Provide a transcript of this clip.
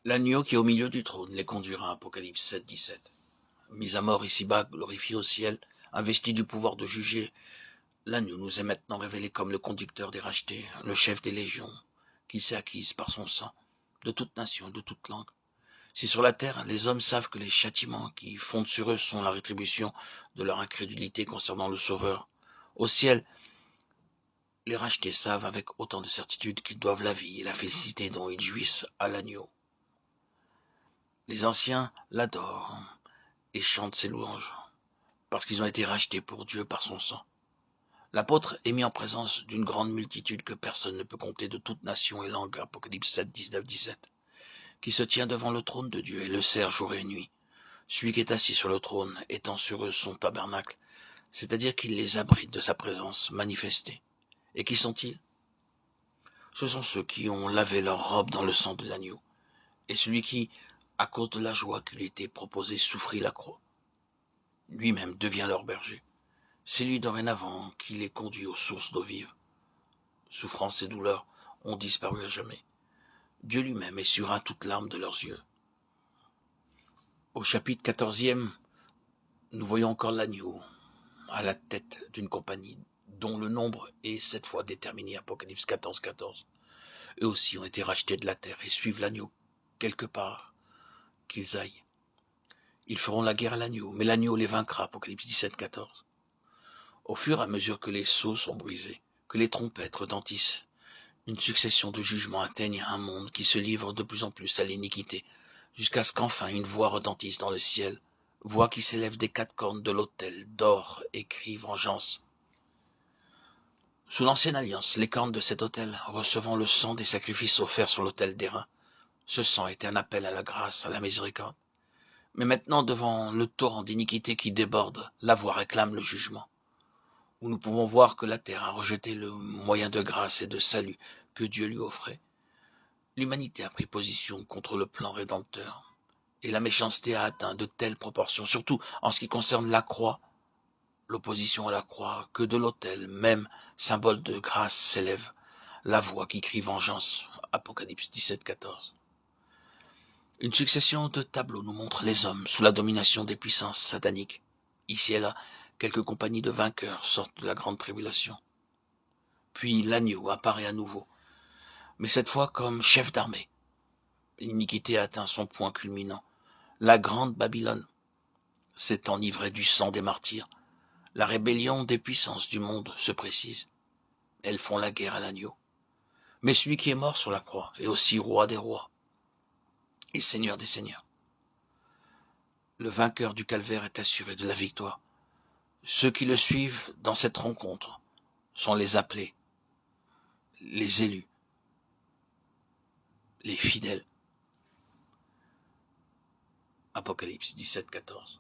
L'agneau qui est au milieu du trône les conduira, Apocalypse 7, 17. Mis à mort ici-bas, glorifié au ciel, investi du pouvoir de juger, l'agneau nous est maintenant révélé comme le conducteur des rachetés, le chef des légions, qui s'est acquise par son sang, de toute nation et de toute langue. Si sur la terre, les hommes savent que les châtiments qui fondent sur eux sont la rétribution de leur incrédulité concernant le Sauveur, au ciel, les rachetés savent avec autant de certitude qu'ils doivent la vie et la félicité dont ils jouissent à l'agneau. Les anciens l'adorent et chantent ses louanges, parce qu'ils ont été rachetés pour Dieu par son sang. L'apôtre est mis en présence d'une grande multitude que personne ne peut compter de toute nation et langue, Apocalypse 7, 19, 17, qui se tient devant le trône de Dieu et le sert jour et nuit. Celui qui est assis sur le trône étend sur eux son tabernacle, c'est-à-dire qu'il les abrite de sa présence manifestée. Et qui sont-ils? Ce sont ceux qui ont lavé leur robe dans le sang de l'agneau, et celui qui, à cause de la joie qui lui était proposée, souffrit la croix. Lui-même devient leur berger. C'est lui dorénavant qui les conduit aux sources d'eau vive. Souffrance et douleur ont disparu à jamais. Dieu lui-même essuiera toute larme de leurs yeux. Au chapitre 14e, nous voyons encore l'agneau à la tête d'une compagnie dont le nombre est cette fois déterminé, Apocalypse 14, 14. Eux aussi ont été rachetés de la terre et suivent l'agneau quelque part qu'ils aillent. Ils feront la guerre à l'agneau, mais l'agneau les vaincra, Apocalypse 17, 14. Au fur et à mesure que les sceaux sont brisés, que les trompettes retentissent, une succession de jugements atteignent un monde qui se livre de plus en plus à l'iniquité, jusqu'à ce qu'enfin une voix retentisse dans le ciel, voix qui s'élève des quatre cornes de l'autel d'or et crie vengeance. Sous l'ancienne alliance, les cornes de cet autel recevant le sang des sacrifices offerts sur l'autel d'airain, ce sang était un appel à la grâce, à la miséricorde. Mais maintenant, devant le torrent d'iniquité qui déborde, la voix réclame le jugement, où nous pouvons voir que la terre a rejeté le moyen de grâce et de salut que Dieu lui offrait. L'humanité a pris position contre le plan rédempteur, et la méchanceté a atteint de telles proportions, surtout en ce qui concerne la croix, l'opposition à la croix, que de l'autel, même symbole de grâce, s'élève la voix qui crie vengeance. Apocalypse 17, 14. Une succession de tableaux nous montre les hommes sous la domination des puissances sataniques. Ici et là, quelques compagnies de vainqueurs sortent de la grande tribulation. Puis l'agneau apparaît à nouveau, mais cette fois comme chef d'armée. L'iniquité atteint son point culminant. La grande Babylone s'est enivrée du sang des martyrs. La rébellion des puissances du monde se précise. Elles font la guerre à l'agneau. Mais celui qui est mort sur la croix est aussi roi des rois et seigneur des seigneurs. Le vainqueur du calvaire est assuré de la victoire. Ceux qui le suivent dans cette rencontre sont les appelés, les élus, les fidèles. Apocalypse 17, 14.